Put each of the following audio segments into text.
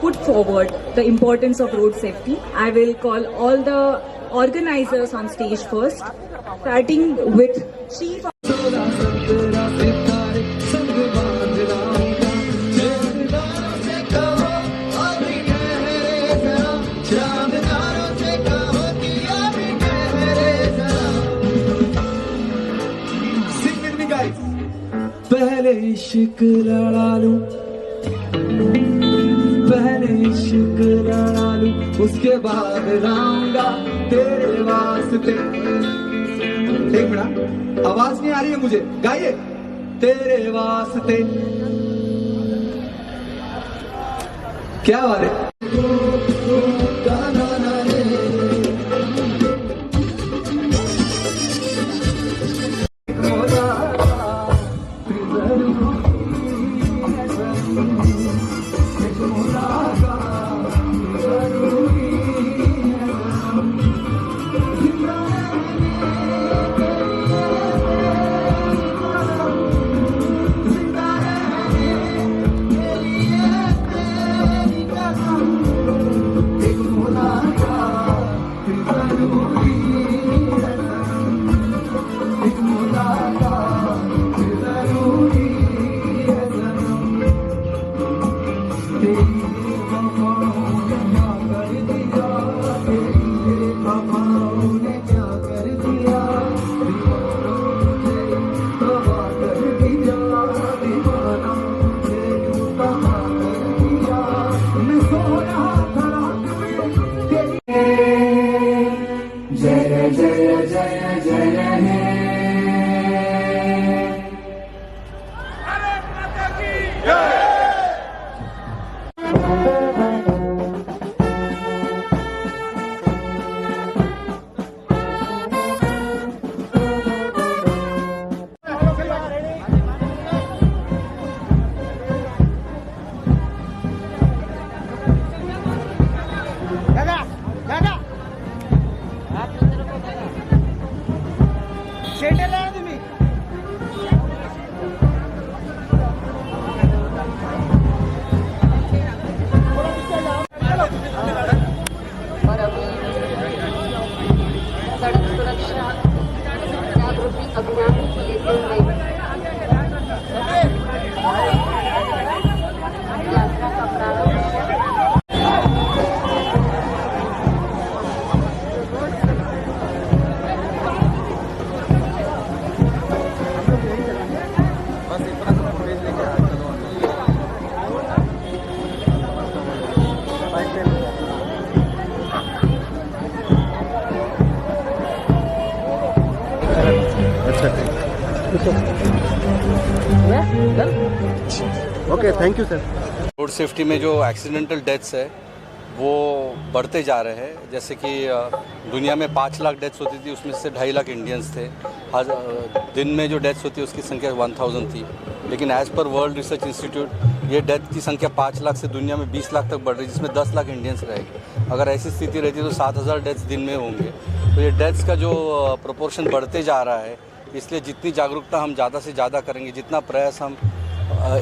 put forward the importance of road safety. I will call all the organizers on stage first, starting with Chief. पहले इश्क लड़ा लूं, पहले इश्क लड़ा लूं, उसके बाद लाऊंगा तेरे वास्ते। एक मिनट, आवाज नहीं आ रही है मुझे, गाइए। तेरे वास्ते क्या बात है। जय जय जय जय हे okay, thank you sir. Road safety में जो एक्सीडेंटल डेथ्स है वो बढ़ते जा रहे हैं। जैसे कि दुनिया में 5 लाख डेथ्स होती थी, उसमें से 2.5 लाख इंडियंस थे। आज दिन में जो डेथ्स होती है उसकी संख्या 1000 थी, लेकिन as per world research institute ये डेथ की संख्या 5 लाख से दुनिया में 20 लाख तक बढ़ रही है, जिसमें 10 लाख इंडियंस रहेंगे। अगर ऐसी स्थिति रहती तो 7000 डेथ्स दिन में होंगे। तो ये डेथ्स का जो प्रोपोर्शन बढ़ते जा रहा है, इसलिए जितनी जागरूकता हम ज़्यादा से ज़्यादा करेंगे, जितना प्रयास हम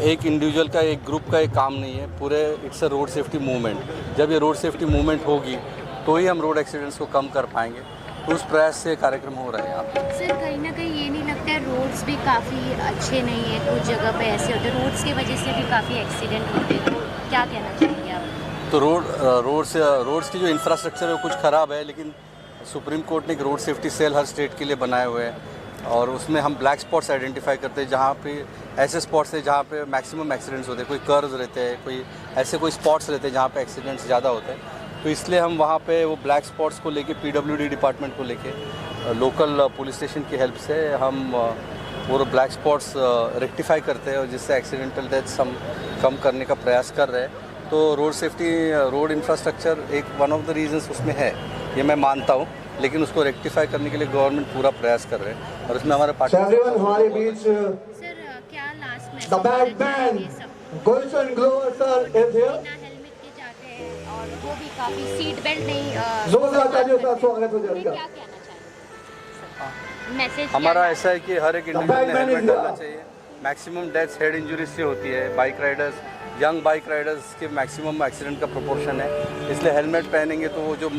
एक इंडिविजुअल का, एक ग्रुप का एक काम नहीं है, पूरे it's a road safety movement. जब ये रोड सेफ्टी मूवमेंट होगी तो ही हम रोड एक्सीडेंट्स को कम कर पाएंगे। तो उस प्रयास से कार्यक्रम हो रहे हैं यहाँ पे। सर, कहीं ना कहीं ये नहीं लगता है रोड्स भी काफ़ी अच्छे नहीं है, कुछ जगह पे ऐसे होते हैं, रोड्स की वजह से भी काफ़ी एक्सीडेंट होते हैं, तो क्या कहना चाहेंगे आप? तो रोड्स की जो इंफ्रास्ट्रक्चर है वो कुछ ख़राब है, लेकिन सुप्रीम कोर्ट ने एक रोड सेफ्टी सेल हर स्टेट के लिए बनाए हुए हैं, और उसमें हम ब्लैक स्पॉट्स आइडेंटिफाई करते हैं, जहाँ पे ऐसे स्पॉट्स हैं जहाँ पे मैक्सिमम एक्सीडेंट्स होते हैं। कोई कर्व्स रहते हैं, कोई स्पॉट्स रहते हैं जहाँ पे एक्सीडेंट्स ज़्यादा होते हैं। तो इसलिए हम वहाँ पे वो ब्लैक स्पॉट्स को लेके PWD डिपार्टमेंट को लेके लोकल पुलिस स्टेशन की हेल्प से हम वो ब्लैक स्पॉट्स रेक्टिफाई करते हैं, और जिससे एक्सीडेंटल डेथ्स हम कम करने का प्रयास कर रहे हैं। तो रोड सेफ्टी, रोड इंफ्रास्ट्रक्चर एक वन ऑफ द रीजंस उसमें है, ये मैं मानता हूँ, लेकिन उसको रेक्टिफाई करने के लिए गवर्नमेंट पूरा प्रयास कर रहे हैं, और इसमें हमारे हमारे बीच सर, क्या लास्ट में the bad man Gulshan Grover sir is here. Helmet के जाते हैं और वो भी काफ़ी सीट बेल्ट नहीं जोरदार तालियों से स्वागत हो जाएगा। क्या कहना चाहिए मैसेज? हमारा ऐसा है कि हर एक इंडिविजुअल ने हेलमेट डालना चाहिए। मैक्सिमम डेथ्स हेड इंजरीज से होती है। Bike Riders young bike Riders के मैक्सिमम एक्सीडेंट का प्रोपोर्शन है, इसलिए हेलमेट पहनेंगे तो वो जो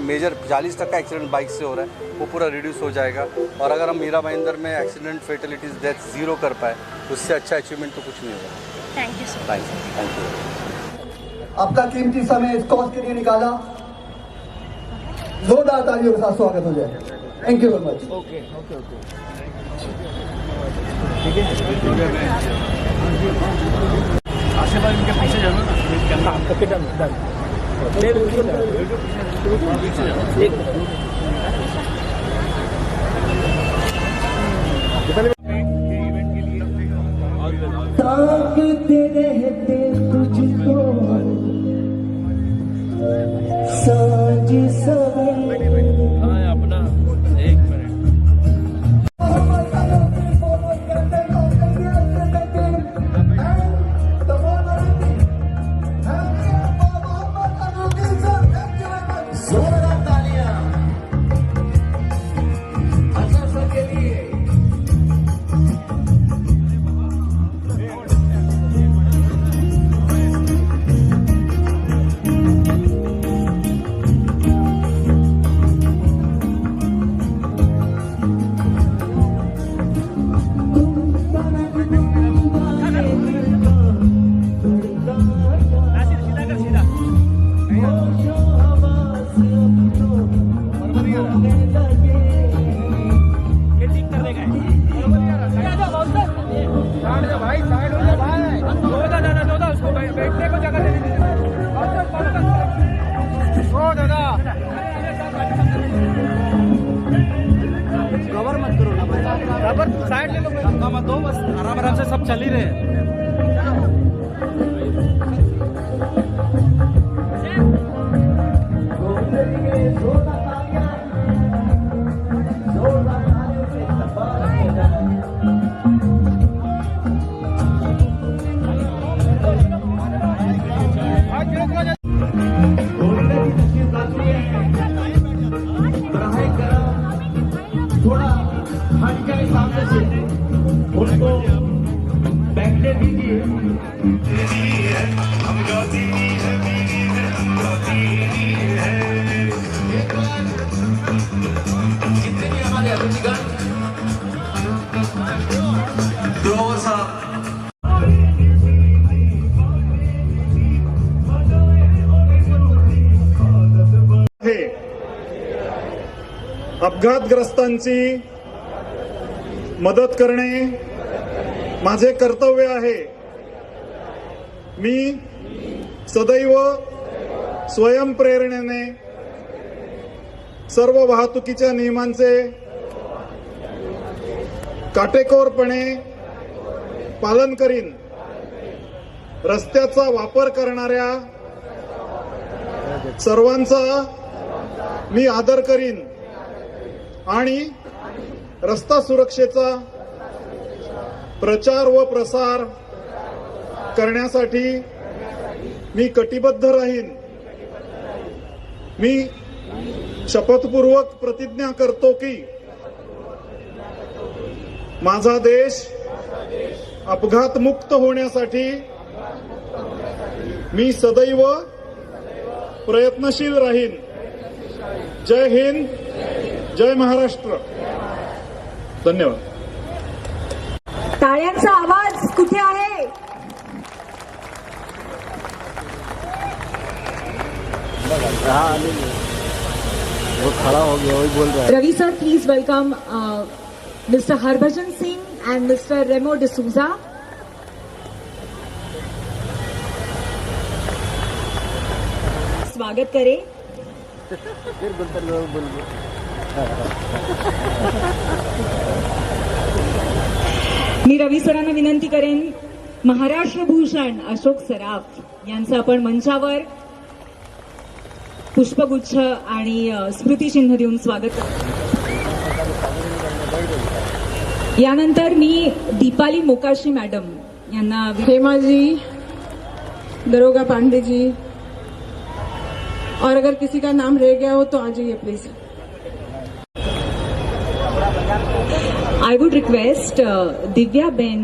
मेजर 40% एक्सीडेंट बाइक से हो रहा है वो पूरा रिड्यूस हो जाएगा। और अगर हम मीरा भाईंदर में एक्सीडेंट फेटलिटीज़ डेथ 0 कर पाए, उससे अच्छा अचीवमेंट तो कुछ नहीं होगा। Thank you so much. Thank you. आपका कीमती समय इस कॉज के लिए निकाला, जोरदार तालियों के साथ स्वागत हो जाए। Thank you very much. Okay okay okay आशीर्वाद इनके पीछे जाना ना, ओके डन डन। ताकते रहते तुझको साँझ सवेरे। अपना 1 मिनट साइड ले लो, मत दो, बस आराम आराम से सब चल ही रहे हैं। थोड़ा हट जाए सामने से, उनको बैठने दीजिए। जितने भी हमारे अतिथिगण अपघातग्रस्तांची मदत करणे माझे कर्तव्य आहे। मी सदैव स्वयंप्रेरणेने सर्व वाहतुकीच्या नियमांचे काटेकोरपणे पालन करीन। रस्त्याचा वापर करणाऱ्या सर्वांचा मी आदर करीन आणि रस्ता सुरक्षेचा प्रचार व प्रसार करण्यासाठी मी कटिबद्ध राहीन। मी शपथपूर्वक प्रतिज्ञा करतो की माझा देश अपघातमुक्त होण्यासाठी मी सदैव प्रयत्नशील राहीन। जय हिंद, जय महाराष्ट्र। धन्यवाद। टाळ्यांचा आवाज कुठे आहे? वो खड़ा हो गया, वही बोल रहा है। Ravi sir, please welcome Mr. Harbhajan Singh and Mr. Remo D'Souza. स्वागत करें। मी रवी सरांना विनंती करेन, महाराष्ट्र भूषण अशोक सराफ यांचं आपण मंचावर पुष्पगुच्छ आणि स्मृतिचिन्ह देऊन स्वागत करतो। यानंतर मी दीपाली मोकाशी मॅडम यांना, हेमा जी, दरोगा पांडे जी, और अगर किसी का नाम रह गया हो तो आ जाइए please. I would request Divya Ben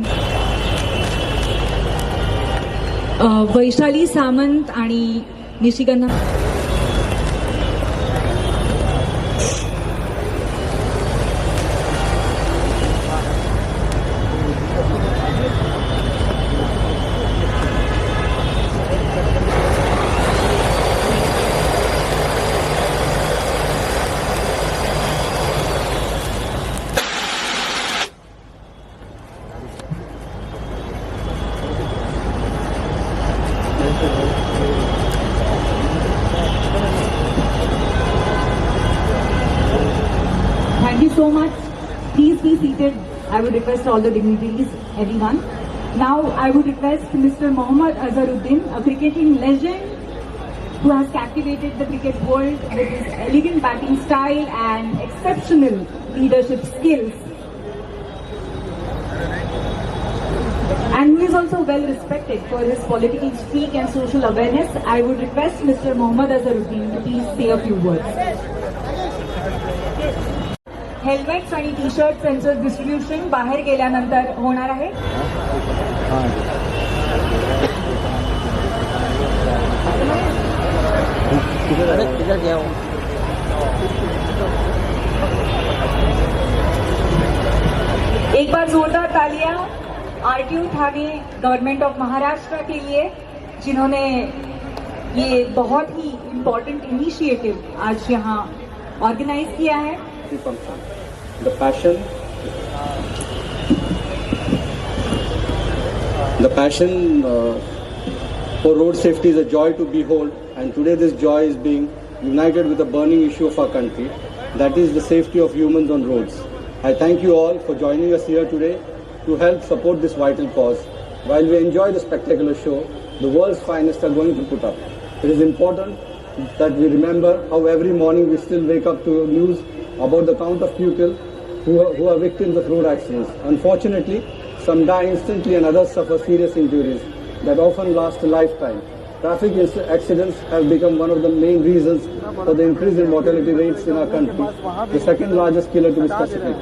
Vaishali Samant आणि Nishigandha. Thank you so much. Please be seated. I would request all the dignitaries, everyone. Now I would request Mr. Mohammad Azharuddin, a cricketing legend who has captivated the cricket world with his elegant batting style and exceptional leadership skills. And who is also well respected for his political streak and social awareness. I would request Mr. Mohammad Azharuddin to please say a few words. Helmets आणि T shirt यांचं distribution बाहेर गेल्यानंतर होणार आहे. एक बार जोरदार तालियां RTU Thane government of Maharashtra के लिए, जिन्होंने ये बहुत ही इम्पोर्टेंट इनिशिएटिव आज यहाँ ऑर्गेनाइज किया है. The passion for road safety is a joy to behold, and today this joy is being united with a burning issue of our country, that is the safety of humans on roads. I thank you all for joining us here today to help support this vital cause. While we enjoy the spectacular show, the world's finest are going to put up. It is important that we remember how every morning we still wake up to news about the count of people who are victims of road accidents. Unfortunately, some die instantly and others suffer serious injuries that often last a lifetime. Traffic accidents have become one of the main reasons for the increase in mortality rates in our country, the second largest killer to be specific.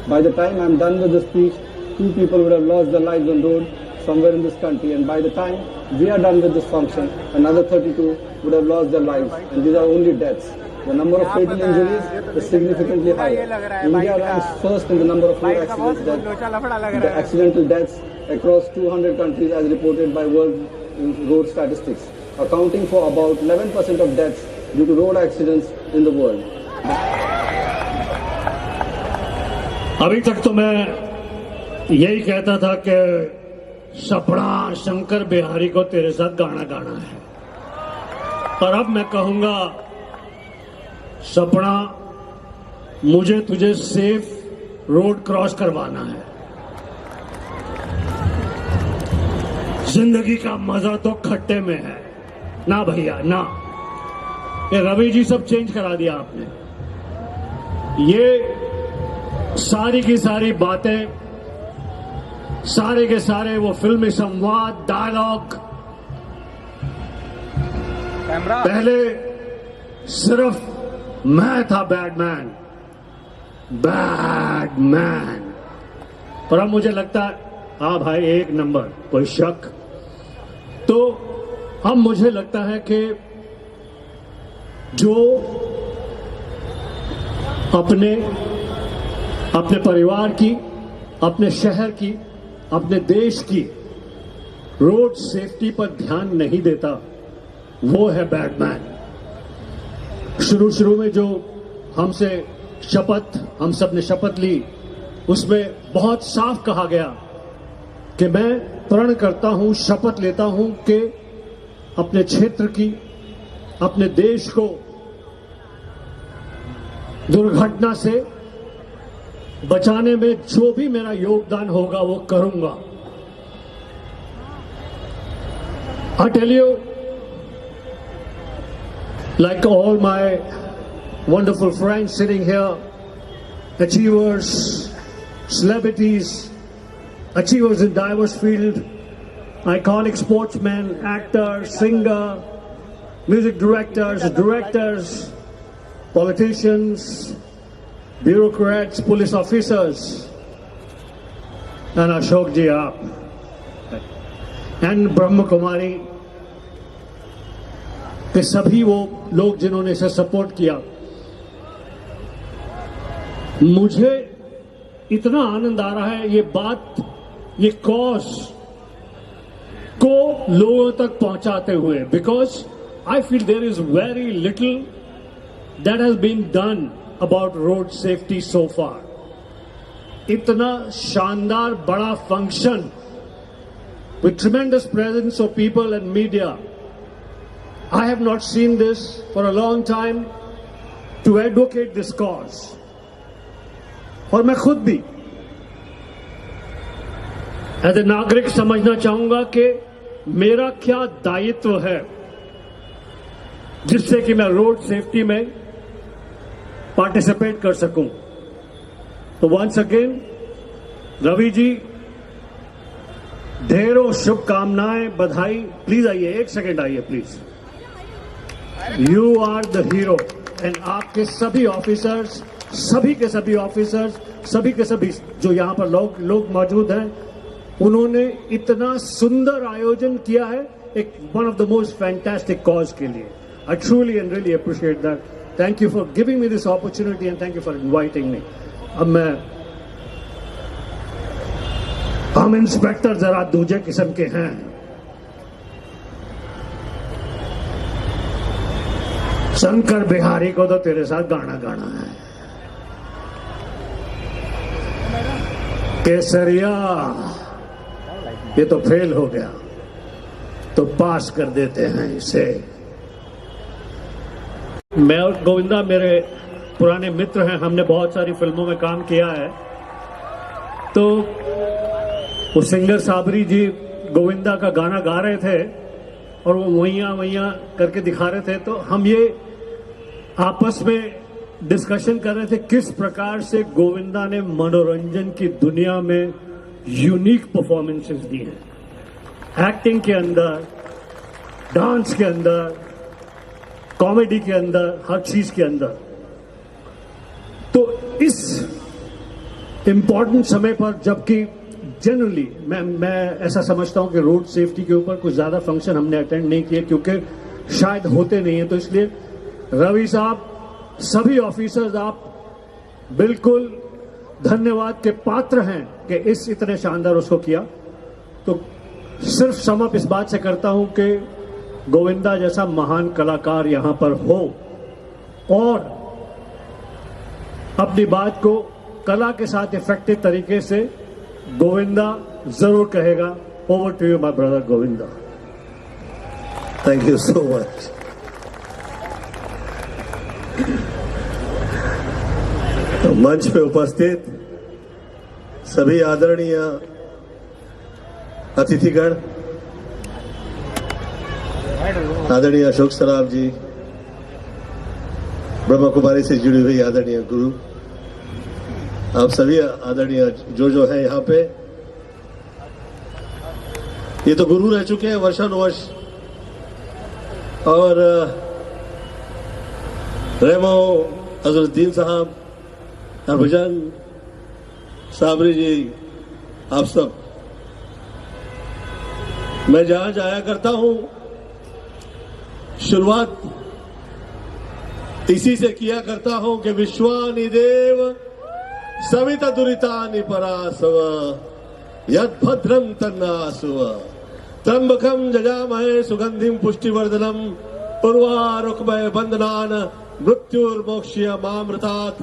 By the time I am done with the speech, 2 people would have lost their lives on road somewhere in this country, and by the time we are done with this function, another 32 would have lost their lives, and these are only deaths. The number of fatal injuries is significantly higher. India ranks first in the number of road accidents, the accidental deaths across 200 countries as reported by World Road Statistics, accounting for about 11% of deaths due to road accidents in the world. अभी तक तो मैं यही कहता था कि सपना शंकर बिहारी को तेरे साथ गाना गाना है, पर अब मैं कहूंगा सपना मुझे तुझे सेफ रोड क्रॉस करवाना है. जिंदगी का मजा तो खट्टे में है ना भैया ना. ये रवि जी सब चेंज करा दिया आपने. ये सारी की सारी बातें, सारे के सारे वो फिल्मी संवाद, डायलॉग पहले सिर्फ मैं था बैडमैन, पर अब मुझे लगता है हाँ भाई एक नंबर, कोई शक. तो अब मुझे लगता है कि जो अपने परिवार की, अपने शहर की, अपने देश की रोड सेफ्टी पर ध्यान नहीं देता, वो है बैडमैन. शुरू में जो हम सब ने शपथ ली, उसमें बहुत साफ कहा गया कि मैं प्रण करता हूं, शपथ लेता हूं कि अपने क्षेत्र की, अपने देश को दुर्घटना से बचाने में जो भी मेरा योगदान होगा वो करूंगा. I tell you, like all my wonderful friends sitting here, achievers, celebrities, achievers in diverse field, iconic sportsmen, actors, singer, music directors, politicians, bureaucrats, police officers, and Ashok ji aap. And Brahma Kumari के सभी वो लोग जिन्होंने इसे support किया, मुझे इतना आनंद आ रहा है ये बात, ये कॉज को लोगों तक पहुंचाते हुए, because I feel there is very little that has been done about road safety so far. इतना शानदार बड़ा function with tremendous presence of people and media. I have not seen this for a long time to advocate this cause. और मैं खुद भी as a नागरिक समझना चाहूंगा कि मेरा क्या दायित्व है जिससे कि मैं रोड सेफ्टी में पार्टिसिपेट कर सकूं. तो वंस अगेन रवि जी, ढेरों शुभकामनाएं, बधाई. प्लीज आइए, एक सेकेंड आइए please. You are the hero and आपके सभी ऑफिसर्स, सभी के सभी ऑफिसर्स, सभी के सभी जो यहां पर लोग मौजूद हैं, उन्होंने इतना सुंदर आयोजन किया है एक one of the most fantastic cause के लिए. I truly and really appreciate that. Thank you for giving me this opportunity and thank you for inviting me. अब हम इंस्पेक्टर जरा दूसरे किस्म के हैं. शंकर बिहारी को तो तेरे साथ गाना गाना है. केसरिया ये तो फेल हो गया, तो पास कर देते हैं इसे. मैं और गोविंदा मेरे पुराने मित्र हैं, हमने बहुत सारी फिल्मों में काम किया है. तो वो सिंगर साबरी जी गोविंदा का गाना गा रहे थे और वो वहियां करके दिखा रहे थे. तो हम ये आपस में डिस्कशन कर रहे थे किस प्रकार से गोविंदा ने मनोरंजन की दुनिया में यूनिक परफॉर्मेंसेस दी हैं, एक्टिंग के अंदर, डांस के अंदर, कॉमेडी के अंदर, हर चीज के अंदर. तो इस इंपॉर्टेंट समय पर, जबकि जनरली मैं ऐसा समझता हूं कि रोड सेफ्टी के ऊपर कुछ ज्यादा फंक्शन हमने अटेंड नहीं किए क्योंकि शायद होते नहीं है. तो इसलिए रवि साहब, सभी ऑफिसर्स, आप बिल्कुल धन्यवाद के पात्र हैं कि इस इतने शानदार उसको किया. तो सिर्फ समअप इस बात से करता हूं कि गोविंदा जैसा महान कलाकार यहां पर हो और अपनी बात को कला के साथ इफेक्टिव तरीके से गोविंदा जरूर कहेगा. Over to you my brother Govinda. Thank you so much. तो मंच पे उपस्थित सभी आदरणीय अतिथिगण, आदरणीय अशोक सराफ जी, ब्रह्म कुमारी से जुड़ी हुई आदरणीय गुरु, आप सभी आदरणीय जो है यहाँ पे, ये तो गुरु रह चुके हैं वर्षानुवर्ष. और रेमो अजरुद्दीन साहब, हरभजन, साबरी जी, आप सब, मैं जहां जाया करता हूं शुरुआत इसी से किया करता हूं कि विश्वानि देव सविता दुरितानि परासव यद भद्रम तन्नासुव त्र्यंबकम जजामहे सुगंधिम पुष्टिवर्धनम उर्वारुकमय बंधनान मृत्युर्मोक्ष्य मामृतात्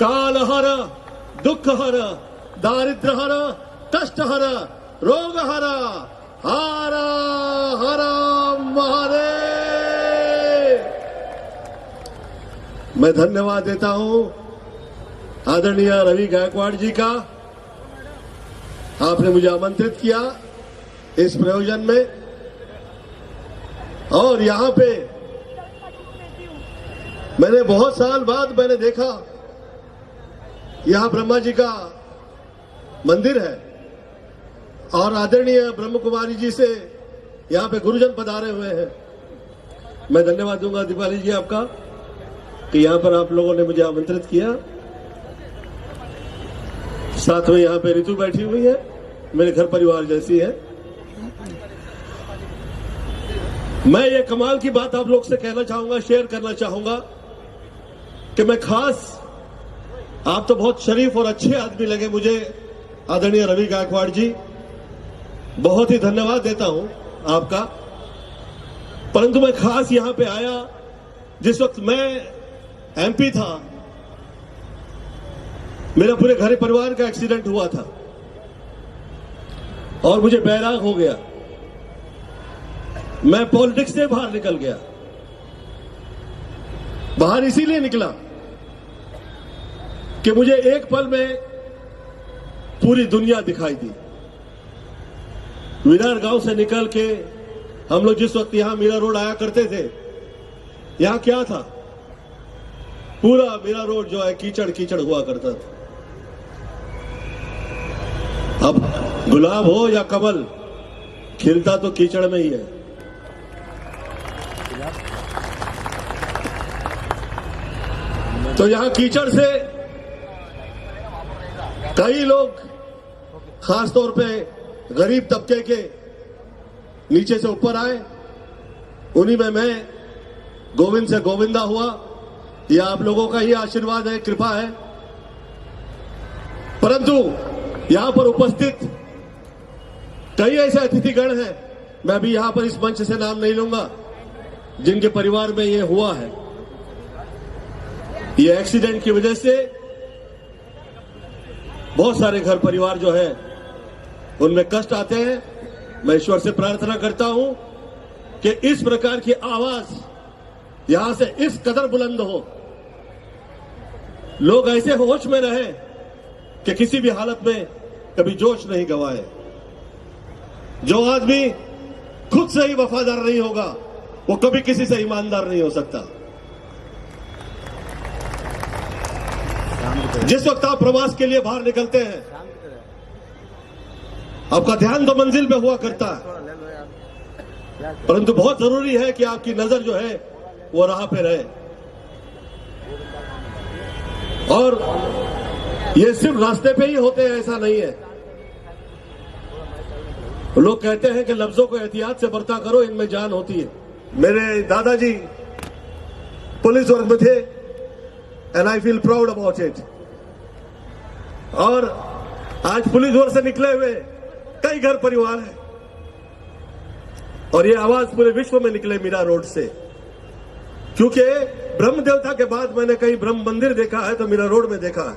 कालहर दुःखहर दारिद्र्यहर कष्टहर रोगहर हर हर महादेव. मैं धन्यवाद देता हूं आदरणीय रवि गायकवाड़ जी का. आपने मुझे आमंत्रित किया इस प्रयोजन में और यहां पे मैंने बहुत साल बाद मैंने देखा यहां ब्रह्मा जी का मंदिर है और आदरणीय ब्रह्म कुमारी जी से यहां पे गुरुजन पधारे हुए हैं. मैं धन्यवाद दूंगा दीपाली जी आपका कि यहां पर आप लोगों ने मुझे आमंत्रित किया. साथ में यहां पे ऋतु बैठी हुई है, मेरे घर परिवार जैसी है. मैं ये कमाल की बात आप लोग से कहना चाहूंगा, शेयर करना चाहूंगा कि मैं खास, आप तो बहुत शरीफ और अच्छे आदमी लगे मुझे, आदरणीय रवि गायकवाड़ जी, बहुत ही धन्यवाद देता हूं आपका। परंतु मैं खास यहां पे आया जिस वक्त मैं एमपी था, मेरा पूरे घर परिवार का एक्सीडेंट हुआ था और मुझे बैराग हो गया। मैं पॉलिटिक्स से बाहर निकल गया। बाहर इसीलिए निकला कि मुझे एक पल में पूरी दुनिया दिखाई दी। विरार गांव से निकल के हम लोग जिस वक्त यहां मीरा रोड आया करते थे, यहां क्या था? पूरा मीरा रोड जो है कीचड़ कीचड़ हुआ करता था। अब गुलाब हो या कमल, खिलता तो कीचड़ में ही है। तो यहां कीचड़ से कई लोग, खासतौर पे गरीब तबके के, नीचे से ऊपर आए। उन्हीं में मैं गोविंद से गोविंदा हुआ। यह आप लोगों का ही आशीर्वाद है, कृपा है। परंतु यहां पर उपस्थित कई ऐसे अतिथिगण हैं, मैं भी यहां पर इस मंच से नाम नहीं लूंगा, जिनके परिवार में यह हुआ है। ये एक्सीडेंट की वजह से बहुत सारे घर परिवार जो है उनमें कष्ट आते हैं। मैं ईश्वर से प्रार्थना करता हूं कि इस प्रकार की आवाज यहां से इस कदर बुलंद हो, लोग ऐसे होश में रहे कि किसी भी हालत में कभी जोश नहीं गवाए। जो आदमी खुद से ही वफादार नहीं होगा, वो कभी किसी से ईमानदार नहीं हो सकता। जिस वक्त आप प्रवास के लिए बाहर निकलते हैं, आपका ध्यान तो मंजिल पे हुआ करता है, परंतु बहुत जरूरी है कि आपकी नजर जो है वो राह पे रहे। और ये सिर्फ रास्ते पे ही होते हैं ऐसा नहीं है। लोग कहते हैं कि लफ्जों को एहतियात से बरता करो, इनमें जान होती है। मेरे दादाजी पुलिस वर्ग में थे, and I feel proud about it. और आज पुलिस वर्ग से निकले हुए कई घर परिवार हैं, और ये आवाज पूरे विश्व में निकले मीरा रोड से। क्योंकि ब्रह्म देवता के बाद मैंने कहीं ब्रह्म मंदिर देखा है तो मीरा रोड में देखा है।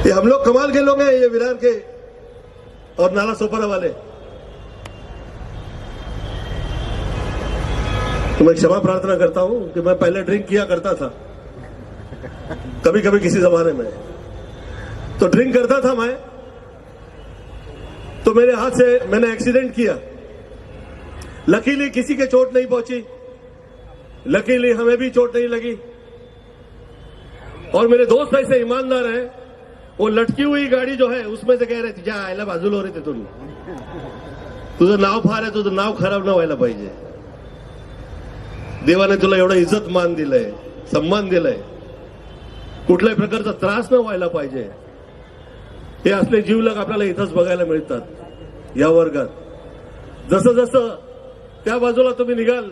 ये हम लोग कमाल के लोग हैं, ये विरार के और नाला सोपारा वाले। तो मैं क्षमा प्रार्थना करता हूं कि मैं पहले ड्रिंक किया करता था, कभी कभी किसी जमाने में तो ड्रिंक करता था मैं, तो मेरे हाथ से मैंने एक्सीडेंट किया। लकीली किसी के चोट नहीं पहुंची, लकीली हमें भी चोट नहीं लगी। और मेरे दोस्त ऐसे ईमानदार हैं, वो लटकी हुई गाड़ी जो है उसमें से कह रहे थे, जा आयला बाजूला हो रहे थे, तुझं नाव फार आहे, तुझं नाव खराब न व्हायला पाहिजे, देवाने तुला एवढं इज्जत मान दिलंय, सन्मान दिलाय, कुठल्याही प्रकारचा त्रास न व्हायला पाहिजे। हे असले जीवलग आपल्याला इथंच बघायला मिळतात या वर्गात। जसं जसं त्या बाजूला तुम्ही निघाल,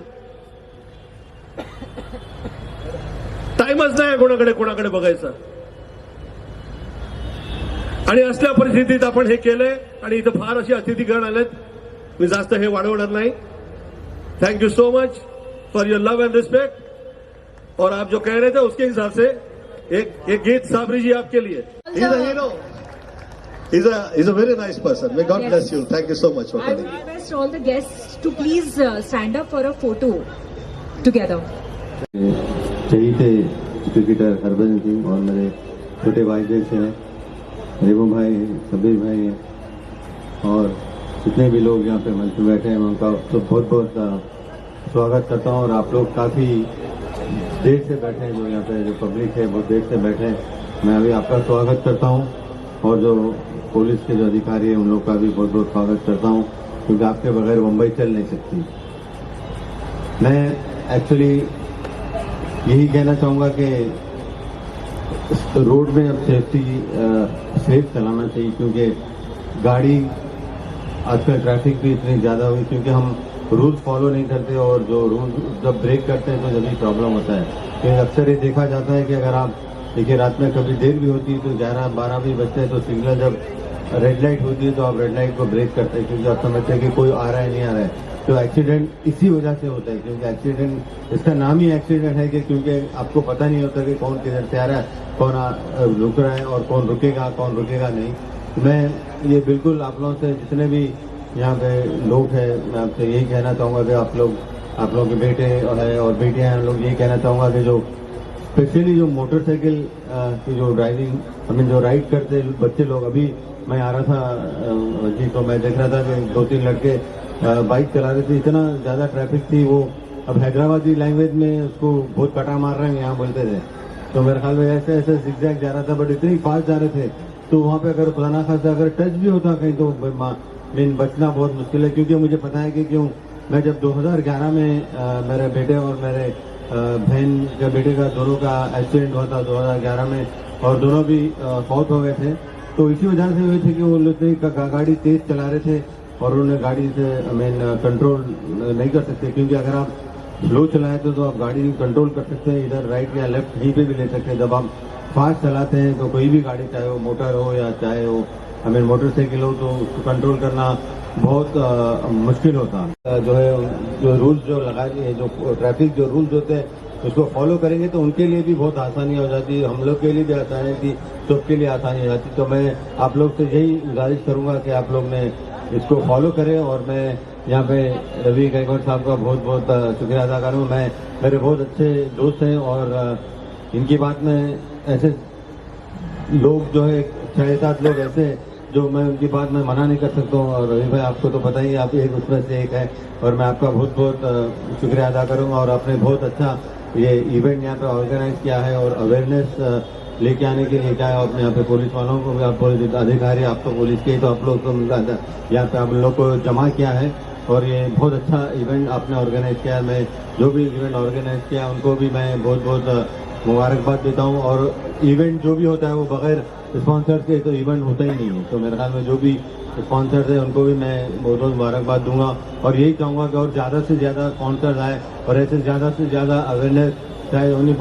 टाइमच नाही कोणाकडे बघायचा। आणि असल्या परिस्थितीत आपण हे केलंय, आणि इथं फार अशी अतिथीगण आलेत, मी जास्त हे वाढवणार नाही। Thank you so much for your love and respect. और आप जो कह रहे थे उसके हिसाब से एक गीत साबरी जी आपके लिए। He's a hero. He's a very nice person. May God bless you. Thank you so much for I coming. would request all the guests to please stand up for a photo together. यही थे cricketer Harbhajan Singh और मेरे छोटे भाई जैसे हैं, रेवो भाई हैं, सबीर भाई हैं, और जितने भी लोग यहाँ पे मंच में बैठे हैं, मैं उनका तो बहुत बहुत स्वागत करता हूँ। और आप लोग काफ़ी देर से बैठे हैं, जो यहाँ पे जो पब्लिक है बहुत देर से बैठे हैं, मैं अभी आपका स्वागत करता हूँ। और जो पुलिस के जो अधिकारी हैं उन लोग का भी बहुत बहुत स्वागत करता हूँ, क्योंकि आपके बगैर मुंबई चल नहीं सकती। मैं एक्चुअली यही कहना चाहूँगा कि रोड में अब सेफ चलाना चाहिए, क्योंकि गाड़ी आजकल ट्रैफिक भी इतनी ज़्यादा हुई क्योंकि हम रूल्स फॉलो नहीं करते और जो रूल जब ब्रेक करते हैं तो जब प्रॉब्लम होता है। क्योंकि अक्सर ये देखा जाता है कि अगर आप देखिए रात में कभी देर भी होती है तो 11-12 भी बजते हैं तो सिग्नल जब रेड लाइट होती है तो आप रेड लाइट को ब्रेक करते हैं क्योंकि आप समझते हैं कि कोई आ रहा है नहीं आ रहा है। तो एक्सीडेंट इसी वजह से होता है क्योंकि एक्सीडेंट इसका नाम ही एक्सीडेंट है कि क्योंकि आपको पता नहीं होता कि कौन किधर से आ रहा है, कौन रुक रहा है और कौन रुकेगा नहीं। मैं ये बिल्कुल आप लोगों से जितने भी यहाँ पे लोग हैं मैं आपसे यही कहना चाहूँगा कि आप लोग के बेटे और बेटियाँ हैं, लोग यही कहना चाहूँगा कि जो स्पेशली जो मोटरसाइकिल की जो ड्राइविंग जो राइड करते बच्चे लोग, अभी मैं आ रहा था जी तो मैं देख रहा था कि 2-3 लड़के बाइक चला रहे थे, इतना ज़्यादा ट्रैफिक थी। वो अब हैदराबादी लैंग्वेज में उसको बहुत कटा मार रहे हैं यहाँ बोलते थे, तो मेरे ख्याल में ऐसे zigzag जा रहा था बट इतनी फास्ट जा रहे थे तो वहाँ पे अगर खुदा ना खासा अगर टच भी होता कहीं तो बचना बहुत मुश्किल है। क्योंकि मुझे पता है कि क्यों मैं जब 2011 में मेरे बेटे और मेरे बहन के बेटे का दोनों का एक्सीडेंट हुआ था 2011 में और दोनों भी फौत हो गए थे, तो इसी वजह से हुए थे कि वो लोग गाड़ी तेज चला रहे थे और उन्होंने गाड़ी से कंट्रोल नहीं कर सकते। क्योंकि अगर आप स्लो चलाए तो आप गाड़ी कंट्रोल कर सकते हैं, इधर राइट या लेफ्ट कहीं पे भी ले सकते हैं। जब आप फास्ट चलाते हैं तो कोई भी गाड़ी चाहे वो मोटर हो या चाहे वो मोटरसाइकिल हो तो उसको कंट्रोल करना बहुत मुश्किल होता है। जो रूल्स जो लगा दिए, जो ट्रैफिक जो रूल्स होते हैं उसको फॉलो करेंगे तो उनके लिए भी बहुत आसानी हो जाती है, हम लोग के लिए भी आसानी थी, सबके लिए आसानी हो जाती। तो मैं आप लोग से यही गुजारिश करूंगा कि आप लोग ने इसको फॉलो करें। और मैं यहाँ पे रवि गायकवाड़ साहब का बहुत बहुत शुक्रिया अदा करूँ। मैं मेरे बहुत अच्छे दोस्त हैं और इनकी बात में ऐसे लोग जो है 6-7 लोग ऐसे जो मैं उनकी बात में मना नहीं कर सकता हूँ। और रवि भाई आपको तो पता ही है, आप एक उसमें से एक है और मैं आपका बहुत बहुत शुक्रिया अदा करूँगा। और आपने बहुत अच्छा ये इवेंट यहाँ पे ऑर्गेनाइज किया है और अवेयरनेस लेके आने के लिए क्या है। और यहाँ पे पुलिस वालों को भी, आप पुलिस अधिकारी, आप तो पुलिस के, तो आप लोग को यहाँ पे आप लोग को जमा किया है और ये बहुत अच्छा इवेंट आपने ऑर्गेनाइज किया है। मैं जो भी इवेंट ऑर्गेनाइज किया उनको भी मैं बहुत बहुत मुबारकबाद देता हूँ। और इवेंट जो भी होता है वो बगैर स्पॉन्सर के तो इवेंट होता ही नहीं है। तो मेरे ख्याल में जो भी स्पॉन्सर्स है उनको भी मैं बहुत बहुत मुबारकबाद दूंगा और यही चाहूँगा कि और ज़्यादा से ज़्यादा स्पॉन्सर्स आए और ऐसे ज़्यादा से ज़्यादा अवेयरनेस, चाहे उन्हीं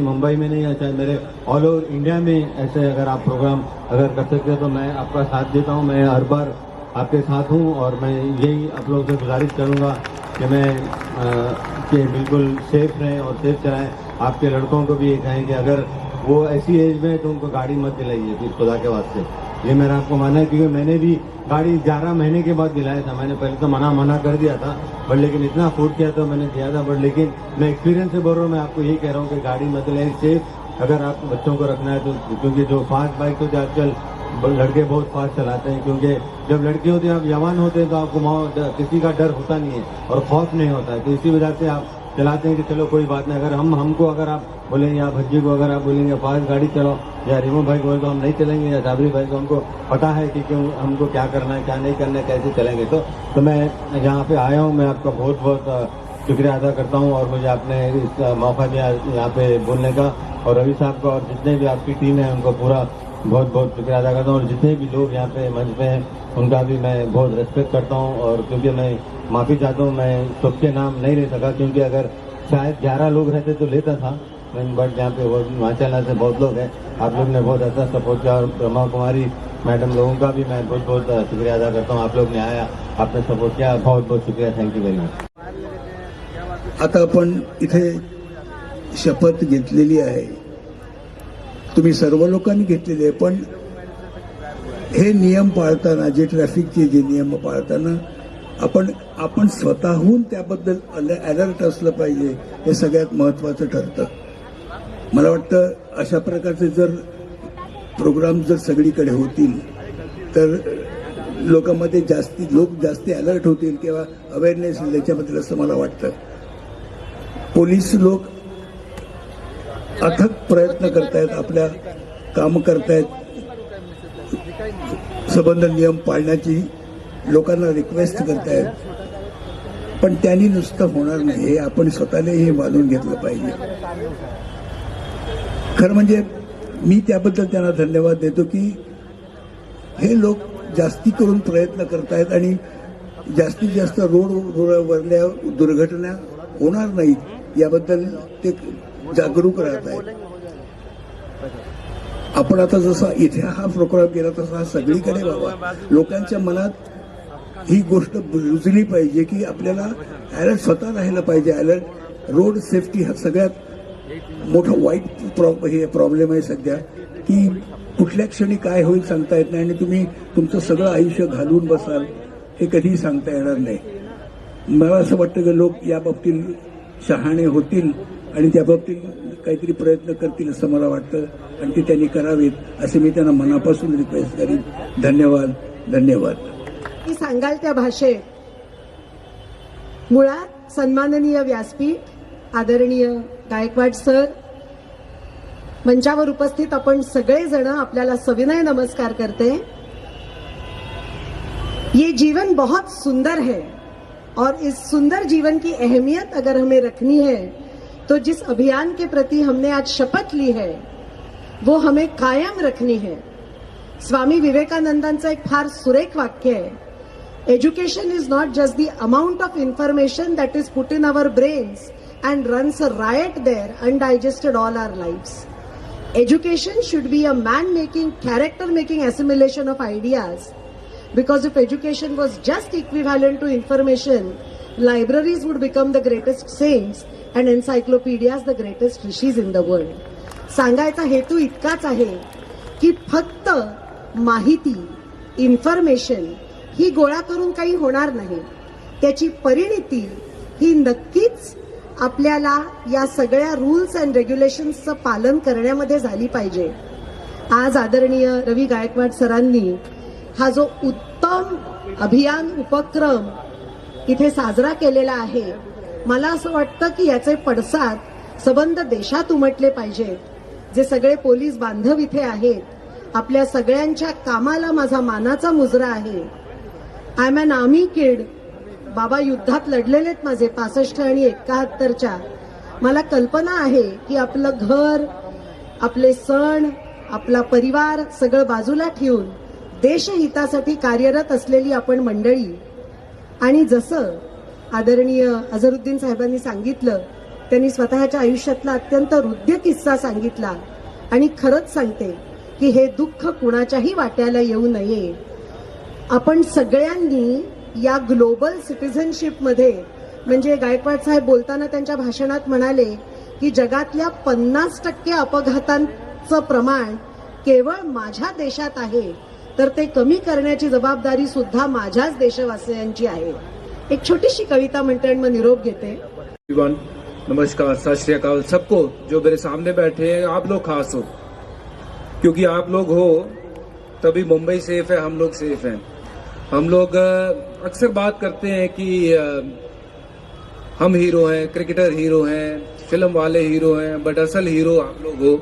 मुंबई में नहीं या चाहे मेरे ऑल ओवर इंडिया में ऐसे अगर आप प्रोग्राम अगर कर सकते हैं तो मैं आपका साथ देता हूँ। मैं हर बार आपके साथ हूँ और मैं यही आप लोगों से गुजारिश करूँगा कि मैं कि बिल्कुल सेफ रहें और सेफ चलाएं। आपके लड़कों को भी ये कहें कि अगर वो ऐसी एज में है तो उनको गाड़ी मत दिलाइए प्लीज खुदा के वास्ते। ये मेरा आपको मानना है क्योंकि मैंने भी गाड़ी 11 महीने के बाद दिलाया था। मैंने पहले तो मना कर दिया था बट लेकिन इतना अफोर्ड किया तो मैंने दिया था। बट लेकिन मैं एक्सपीरियंस से बोल रहा हूँ, मैं आपको यही कह रहा हूँ कि गाड़ी मत दिलाइए सेफ अगर आप बच्चों को रखना है तो। क्योंकि जो फास्ट बाइक होती है आजकल लड़के बहुत फास्ट चलाते हैं, क्योंकि जब लड़के होते हैं आप जवान होते हैं तो आपको किसी का डर होता नहीं है और खौफ नहीं होता है। तो इसी वजह से आप चलाते हैं कि चलो कोई बात नहीं। अगर हमको अगर आप बोलेंगे या भज्जी को अगर आप बोलेंगे फास्ट गाड़ी चलाओ या रिमो भाई को तो हम नहीं चलेंगे, या जाबरी भाई को हमको पता है कि क्यों हमको क्या करना है क्या नहीं करना है कैसे चलेंगे। तो मैं यहाँ पे आया हूँ, मैं आपका बहुत बहुत शुक्रिया अदा करता हूँ और मुझे आपने इस मौका दिया यहाँ पे बोलने का। और रवि साहब का और जितने भी आपकी टीम है उनको पूरा बहुत बहुत शुक्रिया अदा करता हूँ। और जितने भी लोग यहाँ पे मंच पे हैं उनका भी मैं बहुत रेस्पेक्ट करता हूँ। और क्योंकि मैं माफ़ी चाहता हूँ, मैं सबके नाम नहीं ले सका क्योंकि अगर शायद 11 लोग रहते तो लेता था, बट यहाँ पे माशाल्लाह से बहुत लोग हैं। आप लोग ने बहुत अच्छा सपोर्ट किया और ब्रह्मा कुमारी मैडम लोगों का भी मैं बहुत बहुत शुक्रिया अदा करता हूँ। आप लोग ने आया, आपने सपोर्ट किया, बहुत बहुत शुक्रिया, थैंक यू वेरी मच। आता आपण इथे शपथ घेतलेली आहे, तुम्ही सर्व लोकांनी घेतलेली आहे, पण हे नियम पाळताना जे ट्रॅफिकचे जे नियम पाळताना आपण स्वतःहून त्याबद्दल अलर्ट असलं पाहिजे, हे सगळ्यात महत्त्वाचं ठरतं. मला वाटतं अशा प्रकारचे जर प्रोग्राम जर सगळीकडे होतील तर लोकांमध्ये लोक जास्ती अलर्ट होतील किंवा अवेअरनेस होईल याच्याबद्दल असं मला वाटतं. पोलीस लोक अथक प्रयत्न करतायत, आपल्या काम करतायत, संबंध नियम पाळण्याची लोकांना रिक्वेस्ट करतायत, पण त्यांनी नुसतं होणार नाही, हे आपण स्वतःला हे मानून घेतलं पाहिजे. खरं म्हणजे मी त्याबद्दल त्यांना धन्यवाद देतो की हे लोक जास्ती करून प्रयत्न करतायत आणि जास्तीत जास्त रोडवरल्या दुर्घटना होणार नाहीत याबद्दल ते जागरूक राहत आहेत. आपण आता जसा इथे हा प्रोग्राम केला तसा हा सगळीकडे व्हावा. लोकांच्या मनात ही गोष्ट रुजली पाहिजे की आपल्याला अलर्ट स्वतः राहायला पाहिजे. अलर्ट रोड सेफ्टी हा सगळ्यात मोठा वाईट हे प्रॉब्लेम आहे सध्या, की कुठल्या क्षणी काय होईल सांगता येत नाही आणि तुम्ही तुमचं सगळं आयुष्य घालवून बसाल हे कधीही सांगता येणार नाही. मला असं वाटतं की लोक या बाबतीत शहाणे होतील आणि त्या बाबतीत काहीतरी प्रयत्न करतील असं मला वाटतं आणि ते त्यांनी करावेत असे मी त्यांना मनापासून रिक्वेस्ट करीन. धन्यवाद. धन्यवाद. सांगाल त्या भाषेत मुळात सन्माननीय व्यासपीठ, आदरणीय गायकवाड सर, मंचावर उपस्थित आपण सगळेजण आपल्याला सविनय नमस्कार करते. ये जीवन बहुत सुंदर है और इस सुंदर जीवन की अहमियत अगर हमें रखनी है तो जिस अभियान के प्रति हमने आज शपथ ली है वो हमें कायम रखनी है. स्वामी विवेकानंदांचं एक फार सुरेख वाक्य आहे, education is not just the amount of information that is put in our brains and runs a riot there undigested all our lives. Education should be a man-making, character-making assimilation of ideas, because if education was just equivalent to information, libraries would become the greatest saints and encyclopedias the greatest rishis in the world. सांगायचा हेतू इतकाच आहे की फक्त माहिती, information ही गोळा करून काही होणार नाही. त्याची परिणिती ही नक्कीच आपल्याला या सगळ्या रूल्स अँड रेग्युलेशन्सचं पालन करण्यामध्ये झाली पाहिजे. आज आदरणीय रवी गायकवाड सरांनी हा जो उत्तम अभियान उपक्रम इथे साजरा केलेला आहे, मला असं वाटतं की याचे पडसाद सबंध देशात उमटले पाहिजेत. जे सगळे पोलीस बांधव इथे आहेत, आपल्या सगळ्यांच्या कामाला माझा मानाचा मुजरा आहे. I am an army kid. बाबा युद्धात लढलेले आहेत माझे 65 आणि 71च्या. मला कल्पना आहे की आपलं घर, आपले सण, आपला परिवार सगळं बाजूला ठेवून देशहितासाठी कार्यरत असलेली आपण मंडळी, आणि जसं आदरणीय अझरुद्दीन साहेबांनी सांगितलं, त्यांनी स्वतःच्या आयुष्यातला अत्यंत हृद्य किस्सा सांगितला आणि खरंच सांगते की हे दुःख कुणाच्याही वाट्याला येऊ नये. आपण सगळ्यांनी या ग्लोबल सिटिझनशिपमध्ये, म्हणजे गायकवाड साहेब बोलताना त्यांच्या भाषणात म्हणाले की जगातल्या 50% अपघातांचं प्रमाण केवळ माझ्या देशात आहे, तर ते कमी करण्याची जबाबदारी सुद्धा माझ्याच देशवासियांची आहे. एक छोटीशी कविता म्हणते आणि मग निरोप घेते. नमस्कार, सत श्री अकाल सबको. जो मेरे सामने बैठे हैं आप लोग खास हो, क्योंकि आप लोग हो तभी मुंबई सेफ है, हम लोग सेफ हैं. हम लोग अक्सर बात करते हैं कि हम हीरो हैं, क्रिकेटर हीरो हैं, फिल्म वाले हीरो हैं, बट असल हीरो आप लोग हो.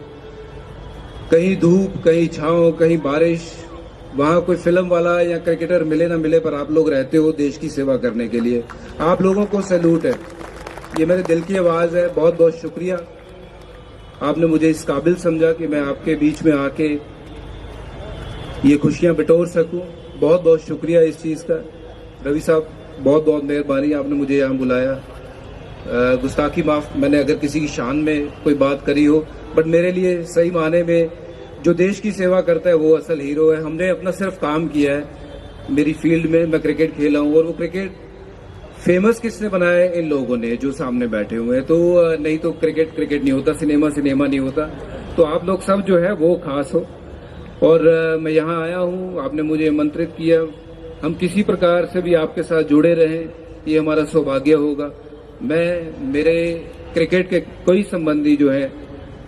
कहीं धूप, कहीं छांव, कहीं बारिश, वहाँ कोई फिल्म वाला या क्रिकेटर मिले ना मिले, पर आप लोग रहते हो देश की सेवा करने के लिए. आप लोगों को सैल्यूट है. ये मेरे दिल की आवाज़ है. बहुत बहुत शुक्रिया, आपने मुझे इस काबिल समझा कि मैं आपके बीच में आके ये खुशियाँ बटोर सकूं. बहुत बहुत शुक्रिया इस चीज़ का. रवि साहब बहुत बहुत मेहरबानी, आपने मुझे यहाँ बुलाया. गुस्ताखी माफ मैंने अगर किसी की शान में कोई बात करी हो, बट मेरे लिए सही माने में जो देश की सेवा करता है वो असल हीरो है. हमने अपना सिर्फ काम किया है. मेरी फील्ड में मैं क्रिकेट खेला हूँ, और वो क्रिकेट फेमस किसने बनाया है? इन लोगों ने जो सामने बैठे हुए हैं. तो नहीं तो क्रिकेट नहीं होता, सिनेमा नहीं होता. तो आप लोग सब जो है वो खास हो. और मैं यहाँ आया हूँ, आपने मुझे आमंत्रित किया. हम किसी प्रकार से भी आपके साथ जुड़े रहें, ये हमारा सौभाग्य होगा. मैं मेरे क्रिकेट के कोई संबंधी जो है,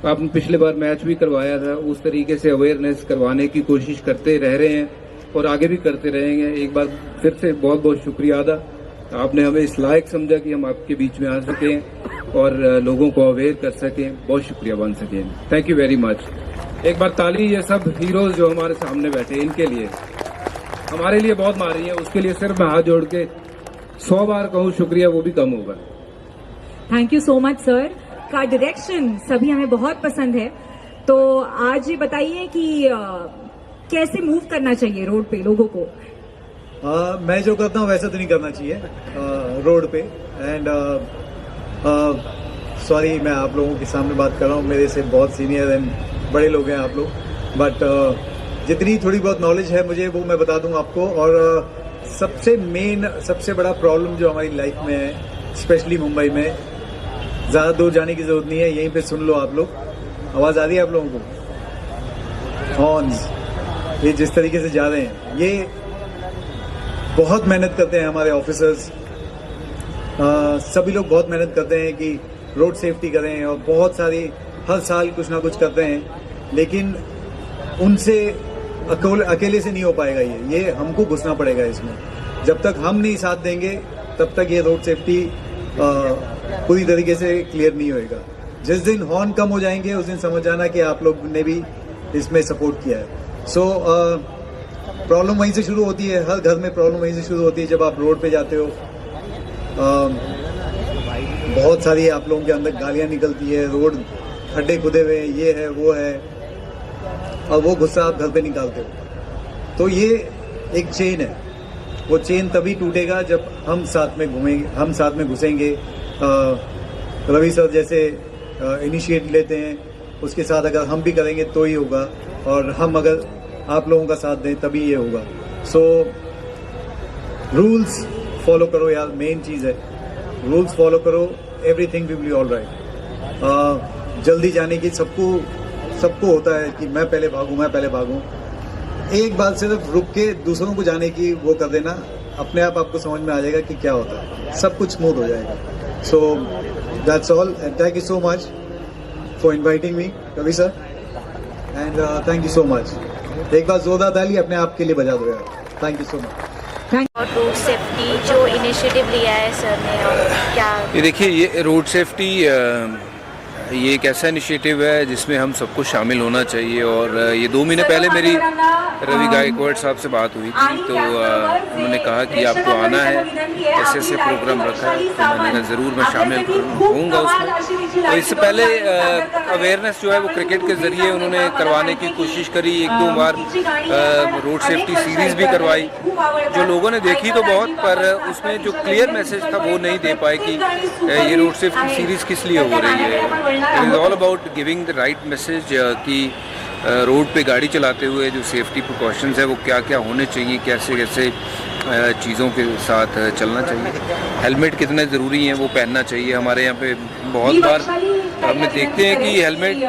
आपने पिछले बार मैच भी करवाया था, उस तरीके से अवेयरनेस करवाने की कोशिश करते रह रहे हैं और आगे भी करते रहेंगे. एक बार फिर से बहुत बहुत शुक्रिया अदा. आपने हमें इस लायक समझा कि हम आपके बीच में आ सकें और लोगों को अवेयर कर सकें. बहुत शुक्रिया बन सकें. Thank you very much. एक बार ताली ये सब हीरोज जो हमारे सामने बैठे, इनके लिए, हमारे लिए बहुत मारी है. उसके लिए सिर्फ मैं हाथ जोड़ के 100 बार कहूँ शुक्रिया, वो भी कम होगा. Thank you so much sir. का डायरेक्शन सभी हमें बहुत पसंद है. तो आज ये बताइए कि कैसे मूव करना चाहिए रोड पे लोगों को? मैं जो करता हूँ वैसा तो नहीं करना चाहिए रोड पे। एंड सॉरी, मैं आप लोगों के सामने बात कर रहा हूँ, मेरे से बहुत सीनियर एंड बड़े लोग हैं आप लोग, बट जितनी थोड़ी बहुत नॉलेज है मुझे वो मैं बता दूंगा आपको। और सबसे बड़ा प्रॉब्लम जो हमारी लाइफ में है, स्पेशली मुंबई में, ज़्यादा दूर जाने की ज़रूरत नहीं है, यहीं पे सुन लो आप लोग। आवाज़ आ रही है आप लोगों को? हॉर्न्स ये जिस तरीके से जा रहे हैं, ये बहुत मेहनत करते हैं हमारे ऑफिसर्स, सभी लोग बहुत मेहनत करते हैं कि रोड सेफ्टी करें और बहुत सारी हर साल कुछ ना कुछ करते हैं, लेकिन उनसे अकेले से नहीं हो पाएगा। ये हमको घुसना पड़ेगा इसमें। जब तक हम नहीं साथ देंगे तब तक ये रोड सेफ्टी पूरी तरीके से क्लियर नहीं होएगा। जिस दिन हॉर्न कम हो जाएंगे उस दिन समझ जाना कि आप लोग ने भी इसमें सपोर्ट किया है। सो प्रॉब्लम वहीं से शुरू होती है, हर घर में प्रॉब्लम वहीं से शुरू होती है जब आप रोड पे जाते हो। बहुत सारी आप लोगों के अंदर गालियां निकलती है, रोड खड्डे खुदे हुए, ये है वो है, और वो गुस्सा आप घर पे निकालते हो। तो ये एक चेन है, वो चेन तभी टूटेगा जब हम साथ में घूमेंगे, हम साथ में घुसेंगे। रवि सर जैसे इनिशिएट लेते हैं, उसके साथ अगर हम भी करेंगे तो ही होगा, और हम अगर आप लोगों का साथ दें तभी ये होगा। सो रूल्स फॉलो करो यार, मेन चीज़ है, रूल्स फॉलो करो, everything will be all right. जल्दी जाने की सबको होता है कि मैं पहले भागूं। एक बार सिर्फ रुक के दूसरों को जाने की वो कर देना, अपने आप आपको समझ में आ जाएगा कि क्या होता है, सब कुछ स्मूथ हो जाएगा। So that's all, and thank you so much for inviting me Ravi sir, and thank you so much. एक बार जोरदार ताली अपने आप के लिए बजा दो यार, थैंक यू सो मच। और रोड सेफ्टी जो इनिशिएटिव लिया है सर ने, और क्या ये देखिए, ये रोड सेफ्टी ये एक ऐसा इनिशिएटिव है जिसमें हम सबको शामिल होना चाहिए। और ये 2 महीने पहले मेरी रवि गायकवाड़ साहब से बात हुई थी, तो उन्होंने कहा कि आपको आना है, ऐसे ऐसे प्रोग्राम रखा है, तो मैंने कहा ज़रूर मैं शामिल होऊंगा उसमें। तो इससे पहले अवेयरनेस जो है वो क्रिकेट के ज़रिए उन्होंने करवाने की कोशिश करी, 1-2 बार रोड सेफ्टी सीरीज़ भी करवाई, जो लोगों ने देखी तो बहुत, पर उसमें जो क्लियर मैसेज था वो नहीं दे पाए कि ये रोड सेफ्टी सीरीज़ किस लिए हो रही है। It is all about giving the right message कि रोड पे गाड़ी चलाते हुए जो सेफ्टी प्रिकॉशंस है वो क्या क्या होने चाहिए, कैसे कैसे चीज़ों के साथ चलना चाहिए, हेलमेट कितने ज़रूरी हैं वो पहनना चाहिए। हमारे यहाँ पे बहुत बार हम देखते हैं कि हेलमेट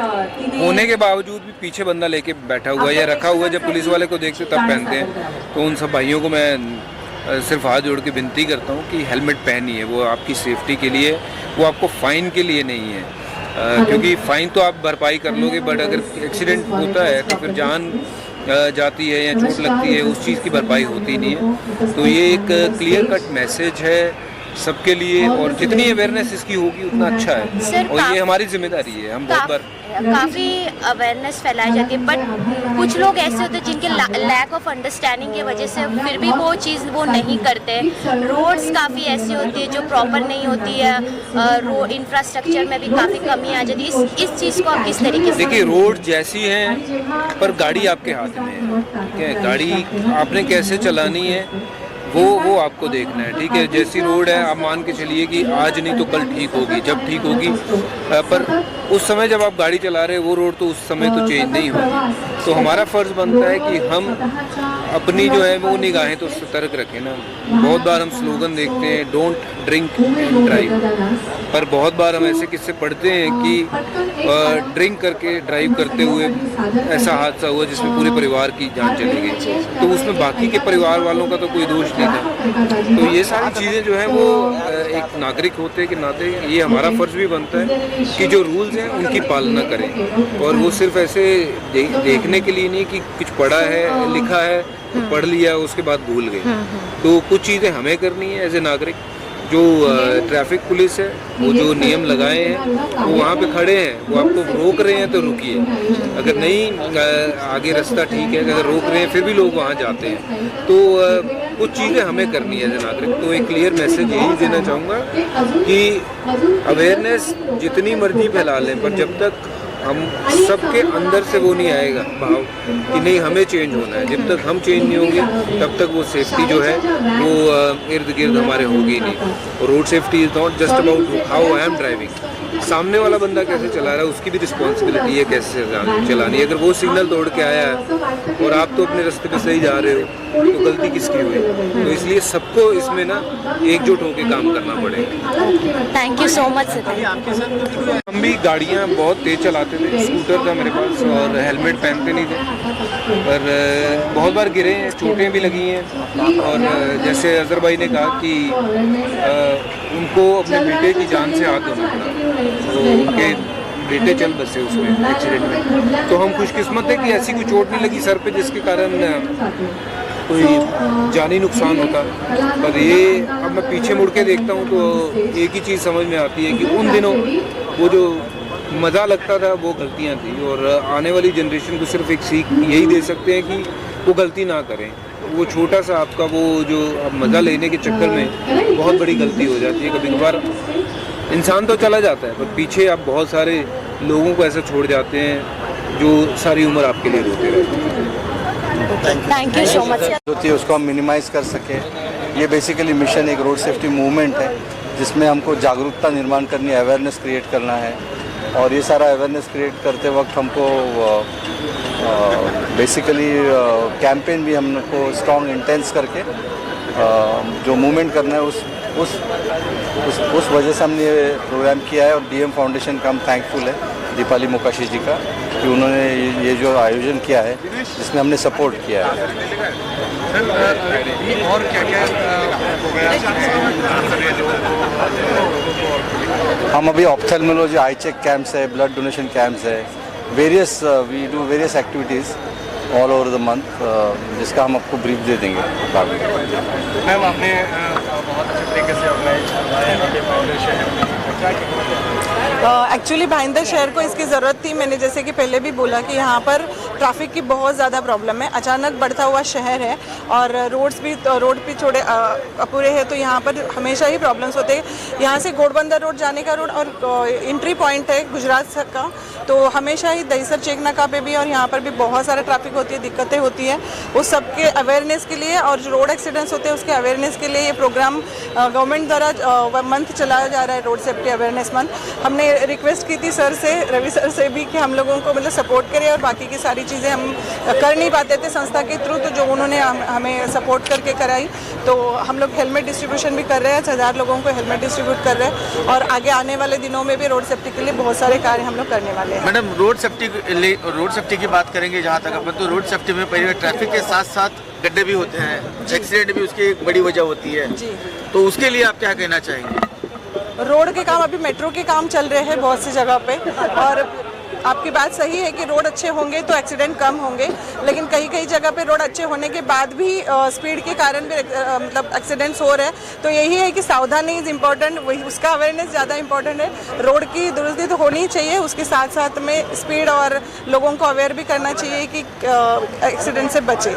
होने के बावजूद भी पीछे बंदा लेके बैठा हुआ है या रखा हुआ है, जब पुलिस वाले को देखते तब पहनते हैं। तो उन सब भाइयों को मैं सिर्फ हाथ जोड़ के विनती करता हूँ कि हेलमेट पहनिए, वो आपकी सेफ्टी के लिए, वो आपको फ़ाइन के लिए नहीं है। क्योंकि फ़ाइन तो आप भरपाई कर लोगे, बट अगर एक्सीडेंट होता है तो फिर जान जाती है या चोट लगती है, उस चीज़ की भरपाई होती नहीं है। तो ये एक क्लियर कट मैसेज है सबके लिए, और जितनी अवेयरनेस इसकी होगी उतना अच्छा है, और ये हमारी जिम्मेदारी है। हम बहुत बार काफ़ी अवेयरनेस फैलाई जाती है, बट कुछ लोग ऐसे होते हैं जिनके लैक ऑफ अंडरस्टैंडिंग की वजह से फिर भी वो चीज़ वो नहीं करते। रोड्स काफ़ी ऐसी होती है जो प्रॉपर नहीं होती है, रोड इंफ्रास्ट्रक्चर में भी काफ़ी कमी आ जाती है। इस चीज़ को आप किस तरीके से? देखिए, रोड जैसी है पर गाड़ी आपके हाथ में है, ठीक है, गाड़ी आपने कैसे चलानी है वो आपको देखना है, ठीक है। जैसी रोड है आप मान के चलिए कि आज नहीं तो कल ठीक होगी, जब ठीक होगी, पर उस समय जब आप गाड़ी चला रहे हैं वो रोड तो उस समय तो चेंज नहीं होगी। तो हमारा फ़र्ज़ बनता है कि हम अपनी जो है वो निगाहें तो सतर्क रखें ना। बहुत बार हम स्लोगन देखते हैं, डोंट ड्रिंक एंड ड्राइव, पर बहुत बार हम ऐसे किस्से पढ़ते हैं कि ड्रिंक करके ड्राइव करते हुए ऐसा हादसा हुआ जिसमें पूरे परिवार की जान चली गई, तो उसमें बाकी के परिवार वालों का तो कोई दोष नहीं था। तो ये सारी चीज़ें जो हैं वो एक नागरिक होते के नाते ये हमारा फ़र्ज़ भी बनता है कि जो रूल्स हैं उनकी पालना करें, और वो सिर्फ ऐसे देखने के लिए नहीं कि कुछ पढ़ा है लिखा है तो पढ़ लिया उसके बाद भूल गए। तो कुछ चीज़ें हमें करनी है एज ए नागरिक। जो ट्रैफिक पुलिस है वो जो नियम लगाए हैं वो वहाँ पे खड़े हैं, वो आपको रोक रहे हैं तो रुकिए, अगर नहीं आगे रास्ता ठीक है, अगर रोक रहे हैं फिर भी लोग वहाँ जाते हैं। तो कुछ चीज़ें हमें करनी है एज ए नागरिक। तो एक क्लियर मैसेज यही देना चाहूँगा कि अवेयरनेस जितनी मर्जी फैला लें, पर जब तक हम सबके अंदर से वो नहीं आएगा भाव कि नहीं हमें चेंज होना है। जब तक हम चेंज नहीं होंगे तब तक वो सेफ्टी जो है वो इर्द गिर्द हमारे होगी ही नहीं। Road safety is not just about how I am driving, सामने वाला बंदा कैसे चला रहा है उसकी भी रिस्पॉन्सिबिलिटी है कैसे चलानी है। अगर वो सिग्नल तोड़ के आया है और आप तो अपने रास्ते पे सही जा रहे हो तो गलती किसकी हुई? तो इसलिए सबको इसमें ना एकजुट होकर काम करना पड़ेगा। Thank you so much. हम भी गाड़ियाँ बहुत तेज़ चलाते थे, स्कूटर था मेरे पास और हेलमेट पहनते नहीं थे, पर बहुत बार गिरे हैं, चोटें भी लगी हैं। और जैसे अजहर भाई ने कहा कि उनको अपने बेटे की जान से हाथ धोना पड़ा, तो उनके बेटे चल बसे उसमें एक्सीडेंट में। तो हम खुशकिस्मत है कि ऐसी कोई चोट नहीं लगी सर पे जिसके कारण कोई जानी नुकसान होता। पर ये अब मैं पीछे मुड़ के देखता हूँ तो एक ही चीज़ समझ में आती है कि उन दिनों वो जो मज़ा लगता था वो गलतियाँ थी, और आने वाली जनरेशन को सिर्फ एक सीख यही दे सकते हैं कि वो गलती ना करें। वो छोटा सा आपका वो जो मज़ा लेने के चक्कर में बहुत बड़ी गलती हो जाती है। कभी कभार इंसान तो चला जाता है पर पीछे आप बहुत सारे लोगों को ऐसे छोड़ जाते हैं जो सारी उम्र आपके लिए रोते रहते हैं। Thank you so much. जो थी उसको हम मिनिमाइज़ कर सके, ये बेसिकली मिशन एक रोड सेफ्टी मूवमेंट है जिसमें हमको जागरूकता निर्माण करनी है, अवेयरनेस क्रिएट करना है। और ये सारा अवेयरनेस क्रिएट करते वक्त हमको बेसिकली कैंपेन भी हमको स्ट्रॉन्ग इंटेंस करके जो मूवमेंट करना है उस वजह से हमने ये प्रोग्राम किया है। और डीएम फाउंडेशन का हम थैंकफुल है दीपाली मोकाशी जी का कि उन्होंने ये जो आयोजन किया है जिसमें हमने सपोर्ट किया है। और क्या-क्या हम अभी ऑप्थेल्मोलॉजी आई चेक कैंप्स है, ब्लड डोनेशन कैंप्स है, various we do various activities all over the month, जिसका हम आपको ब्रीफ दे देंगे बाद में। मैम आपने बहुत अच्छे तरीके से ऑर्गेनाइज फाउंडेशन एक्चुअली भाईंदर शहर को इसकी ज़रूरत थी। मैंने जैसे कि पहले भी बोला कि यहाँ पर ट्रैफिक की बहुत ज़्यादा प्रॉब्लम है, अचानक बढ़ता हुआ शहर है और रोड भी थोड़े अपूरे हैं, तो यहाँ पर हमेशा ही प्रॉब्लम्स होते हैं। यहाँ से घोड़बंदर रोड जाने का रोड और एंट्री पॉइंट है गुजरात का, तो हमेशा ही दहीसर चेक नाका पे भी और यहाँ पर भी बहुत सारा ट्रैफिक होती है, दिक्कतें होती है। उस सब के अवेयरनेस के लिए और जो रोड एक्सीडेंट्स होते हैं उसके अवेयरनेस के लिए ये प्रोग्राम गवर्नमेंट द्वारा मंथ चलाया जा रहा है, रोड सेफ्टी अवेयरनेस मंथ। हमने रिक्वेस्ट की थी सर से, रवि सर से भी, कि हम लोगों को मतलब सपोर्ट करें और बाकी की सारी चीज़ें हम कर नहीं पाते थे संस्था के थ्रू, तो जो उन्होंने हमें सपोर्ट करके कराई। तो हम लोग हेलमेट डिस्ट्रीब्यूशन भी कर रहे हैं, 1000 लोगों को हेलमेट डिस्ट्रीब्यूट कर रहे हैं और आगे आने वाले दिनों में भी रोड सेफ्टी के लिए बहुत सारे कार्य हम लोग करने वाले हैं। मैडम रोड सेफ्टी की बात करेंगे जहाँ तक अपन, तो रोड सेफ्टी में पहले ट्रैफिक के साथ साथ गड्ढे भी होते हैं, एक्सीडेंट भी उसकी एक बड़ी वजह होती है जी। तो उसके लिए आप क्या कहना चाहेंगे? रोड के काम, अभी मेट्रो के काम चल रहे हैं बहुत सी जगह पे, और आपकी बात सही है कि रोड अच्छे होंगे तो एक्सीडेंट कम होंगे, लेकिन कई कई जगह पे रोड अच्छे होने के बाद भी स्पीड के कारण भी मतलब एक्सीडेंट्स हो रहे हैं। तो यही है कि सावधानी इज़ इम्पॉर्टेंट, वही उसका अवेयरनेस ज़्यादा इम्पॉर्टेंट है। रोड की दुरुस्ती तो होनी चाहिए, उसके साथ साथ में स्पीड और लोगों को अवेयर भी करना चाहिए कि एक्सीडेंट से बचे।